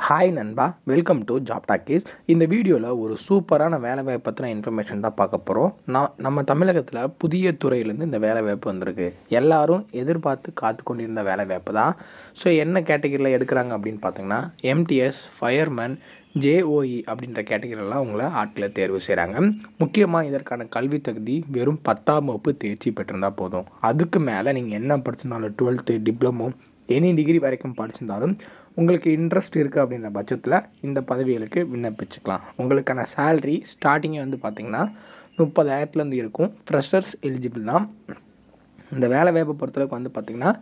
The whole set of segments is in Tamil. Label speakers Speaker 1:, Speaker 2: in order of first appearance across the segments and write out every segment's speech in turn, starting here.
Speaker 1: ஹாய் நண்பா, வெல்கம் டு ஜாப் டாக்கீஸ். இந்த வீடியோவில் ஒரு சூப்பரான வேலைவாய்ப்பு பற்றின இன்ஃபர்மேஷன் தான் பார்க்க போகிறோம். நம்ம தமிழகத்தில் புதிய துறையிலேருந்து இந்த வேலைவாய்ப்பு வந்திருக்கு. எல்லாரும் எதிர்பார்த்து காத்து கொண்டிருந்த வேலைவாய்ப்பு தான். ஸோ என்ன கேட்டகரியில் எடுக்கிறாங்க அப்படின்னு பார்த்தீங்கன்னா, எம்டிஎஸ், ஃபயர்மேன், ஜேஓஇ அப்படின்ற கேட்டகரியெல்லாம் அவங்கள ஆட்களை தேர்வு செய்கிறாங்க. முக்கியமாக இதற்கான கல்வி தகுதி வெறும் 10ஆம் வகுப்பு தேர்ச்சி பெற்றிருந்தால் போதும். அதுக்கு மேலே நீங்கள் என்ன படிச்சிருந்தாலும் 12th, டிப்ளமோ, எனி டிகிரி வரைக்கும் படிச்சிருந்தாலும் உங்களுக்கு இன்ட்ரெஸ்ட் இருக்குது அப்படின்ற பட்சத்தில் இந்த பதவிகளுக்கு விண்ணப்பிச்சுக்கலாம். உங்களுக்கான சேல்ரி ஸ்டார்டிங்கே வந்து பார்த்திங்கன்னா 30,000 இருக்கும். ஃப்ரெஷர்ஸ் எலிஜிபிள் தான். இந்த வேலை வாய்ப்பை பொறுத்தளவுக்கு வந்து பார்த்திங்கன்னா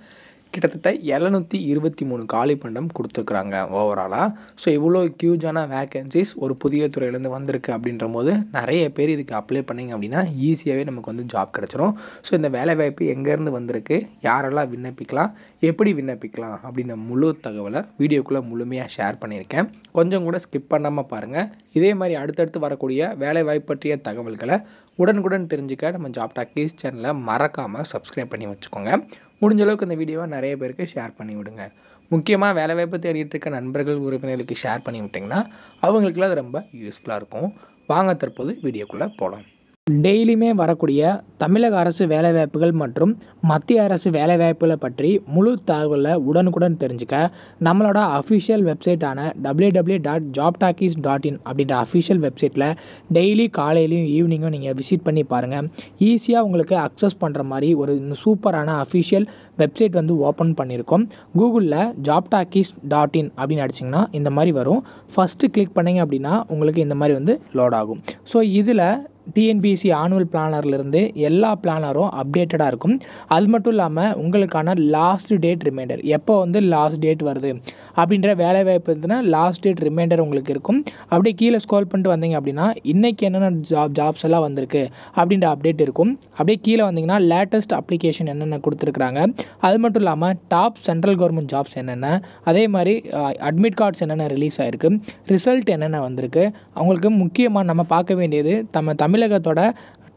Speaker 1: கிட்டத்தட்ட 723 காலி பண்டம் கொடுத்துருக்குறாங்க ஓவராலாக. ஸோ இவ்வளோ ஹியூஜான வேக்கன்சிஸ் ஒரு புதிய துறையிலேருந்து வந்திருக்கு அப்படின்ற போது நிறைய பேர் இதுக்கு அப்ளை பண்ணிங்க அப்படின்னா ஈஸியாகவே நமக்கு வந்து ஜாப் கிடச்சிரும். ஸோ இந்த வேலைவாய்ப்பு எங்கேருந்து வந்திருக்கு, யாரெல்லாம் விண்ணப்பிக்கலாம், எப்படி விண்ணப்பிக்கலாம் அப்படின்ற முழு தகவலை வீடியோக்குள்ளே முழுமையாக ஷேர் பண்ணியிருக்கேன். கொஞ்சம் கூட ஸ்கிப் பண்ணாமல் பாருங்கள். இதே மாதிரி அடுத்தடுத்து வரக்கூடிய வேலைவாய்ப்பு பற்றிய தகவல்களை உடனுக்குடன் தெரிஞ்சுக்க நம்ம ஜாப் டாக்கீஸ் சேனலை மறக்காமல் சப்ஸ்கிரைப் பண்ணி வச்சுக்கோங்க. முடிஞ்ச அளவுக்கு இந்த வீடியோவை நிறைய பேருக்கு ஷேர் பண்ணி விடுங்க. முக்கியமாக வேலைவாய்ப்பு தேடிட்டு இருக்க நண்பர்கள், உறவினர்களுக்கு ஷேர் பண்ணி விட்டிங்கன்னா அவங்களுக்குலாம் அது ரொம்ப யூஸ்ஃபுல்லாக இருக்கும். வாங்க தற்போது வீடியோக்குள்ளே போகலாம். டெய்லியுமே வரக்கூடிய தமிழக அரசு வேலைவாய்ப்புகள் மற்றும் மத்திய அரசு வேலைவாய்ப்புகளை பற்றி முழு தகவலை உடனுக்குடன் தெரிஞ்சுக்க நம்மளோட அஃபிஷியல் வெப்சைட்டான www.jobtalkies.in அப்படின்ற அஃபிஷியல் வெப்சைட்டில் டெய்லி காலையிலையும் ஈவினிங்கும் நீங்கள் விசிட் பண்ணி பாருங்கள். ஈஸியாக உங்களுக்கு அக்சஸ் பண்ணுற மாதிரி ஒரு சூப்பரான அஃபிஷியல் வெப்சைட் வந்து ஓப்பன் பண்ணியிருக்கோம். கூகுளில் jobtalkies.in அப்படின்னு அடிச்சிங்கன்னா இந்த மாதிரி வரும். ஃபஸ்ட்டு கிளிக் பண்ணிங்க அப்படின்னா உங்களுக்கு இந்த மாதிரி வந்து லோட் ஆகும். ஸோ இதில் டிஎன்பிஎஸ்சி ஆனுவல் பிளானர்லேருந்து எல்லா பிளானரும் அப்டேட்டடாக இருக்கும். அது மட்டும் இல்லாமல் உங்களுக்கான லாஸ்ட் டேட் ரிமைண்டர், எப்போ வந்து லாஸ்ட் டேட் வருது அப்படின்ற வேலைவாய்ப்பு இருந்துன்னா லாஸ்ட் டேட் ரிமைண்டர் உங்களுக்கு இருக்கும். அப்படியே கீழே ஸ்க்ரோல் பண்ணிட்டு வந்தீங்க அப்படின்னா இன்றைக்கி என்னென்ன ஜாப்ஸ் எல்லாம் வந்திருக்கு அப்படின்ற அப்டேட் இருக்கும். அப்படியே கீழே வந்தீங்கன்னா லேட்டஸ்ட் அப்ளிகேஷன் என்னென்ன கொடுத்துருக்குறாங்க, அது மட்டும் இல்லாமல் டாப் சென்ட்ரல் கவர்மெண்ட் ஜாப்ஸ் என்னென்ன, அதே மாதிரி அட்மிட் கார்ட்ஸ் என்னென்ன ரிலீஸ் ஆகிருக்கு, ரிசல்ட் என்னென்ன வந்திருக்கு. அவங்களுக்கு முக்கியமாக நம்ம பார்க்க வேண்டியது தமிழகத்தோட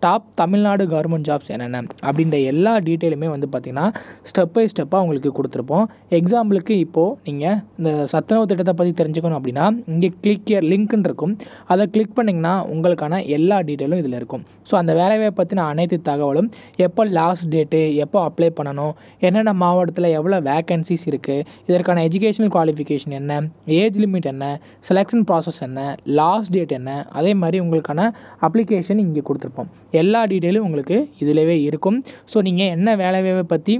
Speaker 1: டாப் தமிழ்நாடு கவர்மெண்ட் ஜாப்ஸ் என்னென்ன அப்படின்ற எல்லா டீட்டெயிலுமே வந்து பார்த்திங்கன்னா ஸ்டெப் பை ஸ்டெப்பாக உங்களுக்கு கொடுத்துருப்போம். எக்ஸாம்பிளுக்கு இப்போது நீங்கள் இந்த சத்துணவு திட்டத்தை பற்றி தெரிஞ்சுக்கணும் அப்படின்னா இங்கே கிளிக் ஹியர் லிங்க்னு இருக்கும். அதை கிளிக் பண்ணிங்கன்னா உங்களுக்கான எல்லா டீட்டெயிலும் இதில் இருக்கும். ஸோ அந்த வேலைவாய்ப்பை பற்றின அனைத்து தகவலும், எப்போ லாஸ்ட் டேட்டு, எப்போ அப்ளை பண்ணணும், என்னென்ன மாவட்டத்தில் எவ்வளோ வேக்கன்சிஸ் இருக்குது, இதற்கான எஜுகேஷனல் குவாலிஃபிகேஷன் என்ன, ஏஜ் லிமிட் என்ன, செலெக்ஷன் ப்ராசஸ் என்ன, லாஸ்ட் டேட் என்ன, அதே மாதிரி உங்களுக்கான அப்ளிகேஷன் இங்கே கொடுத்துருப்போம். எல்லா டீட்டெயிலும் உங்களுக்கு இதிலவே இருக்கும். ஸோ நீங்கள் என்ன வேலைவாய்ப்பை பற்றி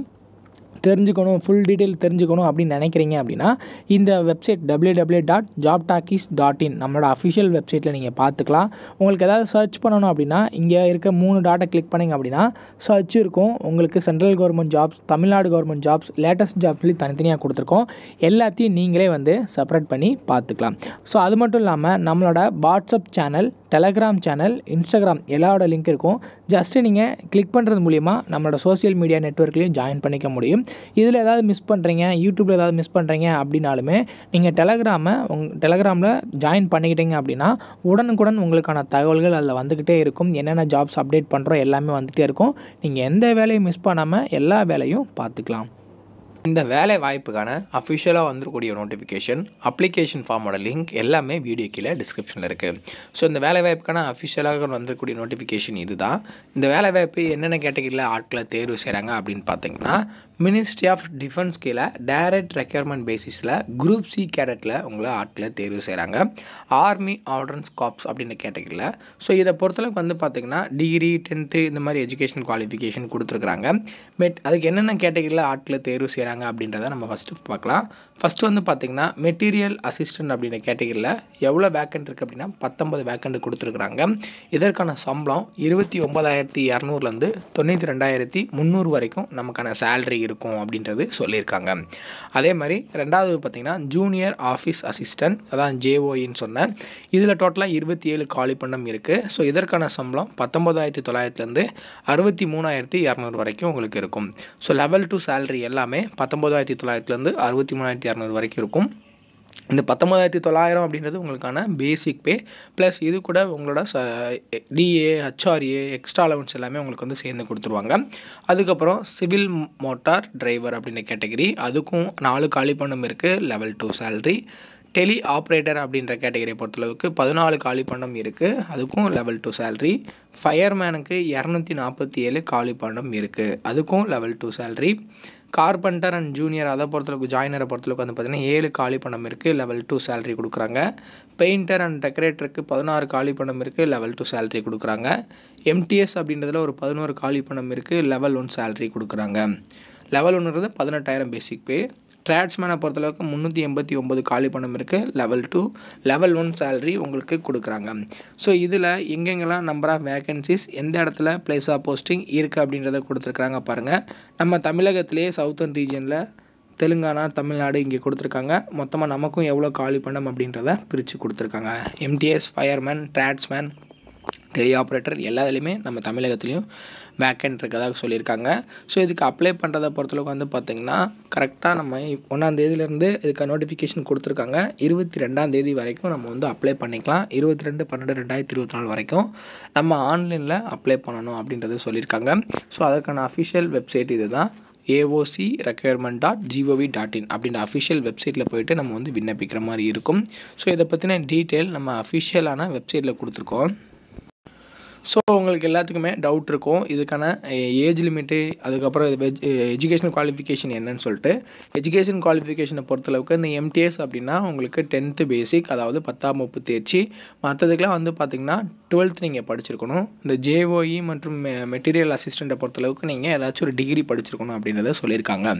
Speaker 1: தெரிஞ்சுக்கணும், ஃபுல் டீட்டெயில் தெரிஞ்சுக்கணும் அப்படின்னு நினைக்கிறீங்க அப்படின்னா இந்த வெப்சைட் www.jobtalkies.in நம்மளோட அஃபிஷியல் வெப்சைட்டில் நீங்கள் பார்த்துக்கலாம். உங்களுக்கு ஏதாவது சர்ச் பண்ணணும் அப்படின்னா இங்கே இருக்க 3 டாட்டை கிளிக் பண்ணிங்க அப்படின்னா சர்ச் இருக்கும். உங்களுக்கு central government jobs, Tamil Nadu government jobs, latest jobs சொல்லி தனித்தனியாக கொடுத்துருக்கோம். எல்லாத்தையும் நீங்களே வந்து செப்பரேட் பண்ணி பார்த்துக்கலாம். ஸோ அது மட்டும் இல்லாமல் நம்மளோட WhatsApp channel, Telegram channel, Instagram எல்லாரோட லிங்க் இருக்கும். ஜஸ்ட்டு நீங்கள் கிளிக் பண்ணுறது மூலிமா நம்மளோட சோஷியல் மீடியா நெட்வொர்க்லேயும் ஜாயின் பண்ணிக்க முடியும். இதில் ஏதாவது மிஸ் பண்ணுறீங்க, யூடியூப்பில் ஏதாவது மிஸ் பண்ணுறீங்க அப்படின்னாலுமே நீங்கள் டெலகிராமில் ஜாயின் பண்ணிக்கிட்டீங்க அப்படின்னா உடனுக்குடன் உங்களுக்கான தகவல்கள் அதில் வந்துக்கிட்டே இருக்கும். என்னென்ன ஜாப்ஸ் அப்டேட் பண்ணுறோம் எல்லாமே வந்துகிட்டே இருக்கும். நீங்கள் எந்த வேலையும் மிஸ் பண்ணாமல் எல்லா வேலையும் பார்த்துக்கலாம். இந்த வேலை வாய்ப்புக்கான அஃபிஷியலாக வந்துருக்கூடிய நோட்டிஃபிகேஷன், அப்ளிகேஷன் ஃபார்மோட லிங்க் எல்லாமே வீடியோ கீழே டிஸ்கிரிப்ஷனில் இருக்குது. ஸோ இந்த வேலை வாய்ப்புக்கான அஃபிஷியலாக வந்துருக்கூடிய நோட்டிஃபிகேஷன் இது தான். இந்த வேலை வாய்ப்பு என்னென்ன கேட்டகரியில் ஆட்களை தேர்வு செய்கிறாங்க அப்படின்னு பார்த்தீங்கன்னா, மினிஸ்ட்ரி ஆஃப் டிஃபென்ஸ் கீழே டைரக்ட் ரெக்யர்மெண்ட் பேசிஸில் குரூப் சி கேடட்டில் உங்களை ஆட்களை தேர்வு செய்கிறாங்க. ஆர்மி ஆர்டனன்ஸ் கார்ப்ஸ் அப்படின்ற கேட்டகரியில். ஸோ இதை பொறுத்தளவுக்கு வந்து பார்த்திங்கன்னா டிகிரி, 10th இந்த மாதிரி எஜுகேஷன் குவாலிஃபிகேஷன் கொடுத்துருக்குறாங்க. அதுக்கு என்னென்ன கேட்டகரியில் ஆட்களை தேர்வு செய்கிறாங்க அப்படின்றத நம்ம ஃபஸ்ட்டு பார்க்கலாம். ஃபஸ்ட்டு வந்து பார்த்திங்கன்னா மெட்டீரியல் அசிஸ்டன்ட் அப்படின்ற கேட்டகரியில் எவ்வளோ வேக்கண்ட் இருக்குது அப்படின்னா 19 வேக்கண்ட் கொடுத்துருக்குறாங்க. இதற்கான சம்பளம் 29,200லேருந்து 92,300 வரைக்கும் நமக்கான சேலரி இருக்கும் அப்படின்றது சொல்லியிருக்காங்க. அதே மாதிரி ரெண்டாவது பார்த்திங்கன்னா ஜூனியர் ஆஃபீஸ் அசிஸ்டன்ட், அதான் ஜேஓஇன்னு சொன்னேன். இதில் டோட்டலாக 27 காலி பண்டம் இருக்குது. ஸோ இதற்கான சம்பளம் 19,900லேருந்து 63,200 வரைக்கும் உங்களுக்கு இருக்கும். ஸோ லெவல் 2 சேலரி எல்லாமே 19,900லேருந்து 63,200 வரைக்கும் இருக்கும். இந்த 19,900 அப்படின்றது உங்களுக்கான பேசிக் பே ப்ளஸ் இது கூட உங்களோட டிஏ, ஹெச்ஆர்ஏ, எக்ஸ்ட்ரா அலவன்ஸ் எல்லாமே உங்களுக்கு வந்து சேர்ந்து கொடுத்துருவாங்க. அதுக்கப்புறம் சிவில் மோட்டார் டிரைவர் அப்படின்ற கேட்டகரி, அதுக்கும் 4 காலி பணம் இருக்குது, லெவல் 2 சேலரி. டெலி ஆப்ரேட்டர் அப்படின்ற கேட்டகரியை பொறுத்தளவுக்கு 14 காலி பணியிடம் இருக்குது, அதுக்கும் லெவல் 2 சேலரி. ஃபயர்மேனுக்கு 247 காலி பணியிடம் இருக்குது, அதுக்கும் level 2 salary. Carpenter and junior அதை பொறுத்தளவுக்கு ஜாயினரை பொறுத்தளவுக்கு வந்து பார்த்திங்கன்னா 7 காலி பணியிடம் இருக்குது, லெவல் 2 சேலரி கொடுக்குறாங்க. பெயிண்டர் அண்ட் டெக்கரேட்டருக்கு 16 காலி பணியிடம் இருக்குது, லெவல் 2 சேலரி கொடுக்குறாங்க. எம்டிஎஸ் அப்படின்றதுல ஒரு 11 காலி பணியிடம் இருக்குது, லெவல் 1 சேலரி கொடுக்குறாங்க. லெவல் 1ன்றது 18,000 பேசிக் பே. ட்ராட்ஸ்மேனை பொறுத்தளவுக்கு 389 காலி பணியிடம் இருக்குது, லெவல் 2, லெவல் 1 சேலரி உங்களுக்கு கொடுக்குறாங்க. ஸோ இதில் எங்கெங்கெல்லாம் நம்பர் ஆஃப் வேகன்சிஸ் எந்த இடத்துல பிளேஸ் ஆஃப் போஸ்டிங் இருக்குது அப்படின்றத கொடுத்துருக்குறாங்க பாருங்கள். நம்ம தமிழகத்திலே சவுத்தர்ன் ரீஜனில் தெலுங்கானா, தமிழ்நாடு இங்கே கொடுத்துருக்காங்க. மொத்தமாக நமக்கும் எவ்வளோ காலி பணியிடம் அப்படின்றத பிரித்து கொடுத்துருக்காங்க. எம்டிஎஸ், ஃபயர்மேன், ட்ராட்ஸ்மேன், டெலி ஆப்ரேட்டர் எல்லாத்துலேயுமே நம்ம தமிழகத்துலேயும் வேக்கன்ட் இருக்கதாக சொல்லியிருக்காங்க. ஸோ இதுக்கு அப்ளை பண்ணுறதை பொறுத்தளவுக்கு வந்து பார்த்திங்கன்னா கரெக்டாக நம்ம 1ஆம் தேதியிலேருந்து இதுக்கு நோட்டிஃபிகேஷன் கொடுத்துருக்காங்க. 22ஆம் தேதி வரைக்கும் நம்ம வந்து அப்ளை பண்ணிக்கலாம். 22/12/2024 வரைக்கும் நம்ம ஆன்லைனில் அப்ளை பண்ணணும் அப்படின்றத சொல்லியிருக்காங்க. ஸோ அதற்கான அஃபிஷியல் வெப்சைட் இது தான், AOCrecruitment.gov.in அப்படின்ற அஃபிஷியல் வெப்சைட்டில் போய்ட்டு நம்ம வந்து விண்ணப்பிக்கிற மாதிரி இருக்கும். ஸோ இதை பற்றின டீட்டெயில் நம்ம அஃபிஷியலான வெப்சைட்டில் கொடுத்துருக்கோம். ஸோ உங்களுக்கு எல்லாத்துக்குமே டவுட் இருக்கும் இதுக்கான ஏஜ் லிமிட்டு, அதுக்கப்புறம் எஜுகேஷனல் குவாலிஃபிகேஷன் என்னன்னு சொல்லிட்டு. எஜுகேஷன் குவாலிஃபிகேஷனை பொறுத்தளவுக்கு இந்த எம்டிஎஸ் அப்படின்னா உங்களுக்கு 10th பேசிக், அதாவது 10ஆம் வகுப்பு தேர்ச்சி. மற்றதுக்கெலாம் வந்து பார்த்திங்கன்னா 12th நீங்கள் படிச்சிருக்கணும். இந்த ஜேஓஇ மற்றும் மெட்டீரியல் அசிஸ்டண்ட்டை பொறுத்தளவுக்கு நீங்கள் ஏதாச்சும் ஒரு டிகிரி படிச்சிருக்கணும் அப்படின்றத சொல்லியிருக்காங்க.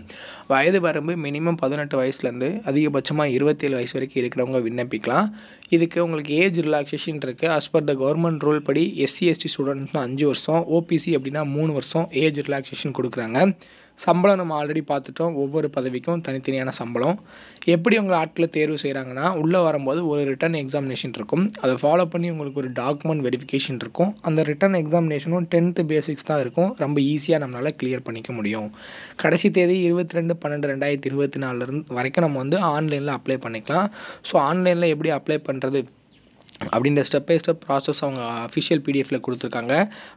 Speaker 1: வயது வரம்பு மினிமம் 18 வயசுலேருந்து அதிகபட்சமாக 27 வயசு வரைக்கும் இருக்கிறவங்க விண்ணப்பிக்கலாம். இதுக்கு உங்களுக்கு ஏஜ் ரிலாக்ஸேஷன் இருக்குது. As per the government rule படி SC/ST ஸ்டூடெண்ட்ஸ்னால் 5 வருஷம், OPC அப்படின்னா 3 வருஷம் ஏஜ் ரிலாக்ஸேஷன் கொடுக்குறாங்க. சம்பளம் நம்ம ஆல்ரெடி பார்த்துட்டோம், ஒவ்வொரு பதவிக்கும் தனித்தனியான சம்பளம். எப்படி உங்களை ஆட்களை தேர்வு செய்கிறாங்கன்னா, உள்ளே வரும்போது ஒரு ரிட்டன் எக்ஸாமினேஷன் இருக்கும், அதை ஃபாலோ பண்ணி உங்களுக்கு ஒரு டாக்குமெண்ட் வெரிஃபிகேஷன் இருக்கும். அந்த ரிட்டன் எக்ஸாமினேஷனும் 10th பேசிக்ஸ் தான் இருக்கும், ரொம்ப ஈஸியாக நம்மளால் கிளியர் பண்ணிக்க முடியும். கடைசி தேதி 22/12/2024 வரைக்கும் நம்ம வந்து ஆன்லைனில் அப்ளை பண்ணிக்கலாம். ஸோ ஆன்லைனில் எப்படி அப்ளை பண்ணுறது அப்படின்ற ஸ்டெப் பை ஸ்டெப் ப்ராசஸ் அவங்க அஃபிஷியல் பிடிஎஃப்பில் கொடுத்துருக்காங்க.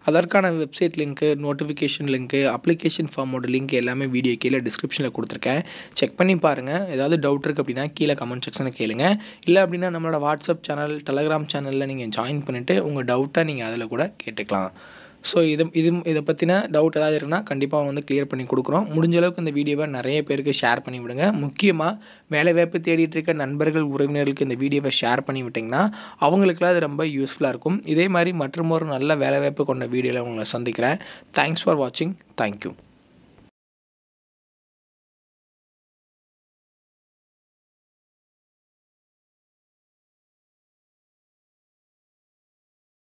Speaker 1: அதற்கான website link, notification link, application ஃபார்மோட லிங்க் எல்லாமே வீடியோ கீழே டிஸ்கிரிப்ஷனில் கொடுத்துருக்கேன். செக் பண்ணி பாருங்கள். ஏதாவது டவுட் இருக்குது அப்படின்னா கீழே கமெண்ட் செக்ஷனில் கேளுங்க. இல்லை அப்படின்னா நம்மளோட வாட்ஸ்அப் சேனல், டெலகிராம் சேனலில் நீங்கள் ஜாயின் பண்ணிவிட்டு உங்கள் டவுட்டை நீங்கள் அதில் கூட கேட்டுக்கலாம். ஸோ இதை பற்றின டவுட் ஏதாவது இருக்குன்னா கண்டிப்பாக வந்து கிளியர் பண்ணி கொடுக்குறோம். முடிஞ்ச அளவுக்கு இந்த வீடியோவை நிறைய பேருக்கு ஷேர் பண்ணி விடுங்க. முக்கியமாக வேலைவாய்ப்பு தேடிட்டு இருக்க நண்பர்கள், உறவினர்களுக்கு இந்த வீடியோவை ஷேர் பண்ணி விட்டிங்கன்னா அவங்களுக்குலாம் அது ரொம்ப யூஸ்ஃபுல்லாக இருக்கும். இதே மாதிரி மற்றும் ஒரு நல்ல வேலைவாய்ப்பு கொண்ட வீடியோவில் உங்களை சந்திக்கிறேன். தேங்க்ஸ் ஃபார் வாட்சிங். தேங்க்யூ.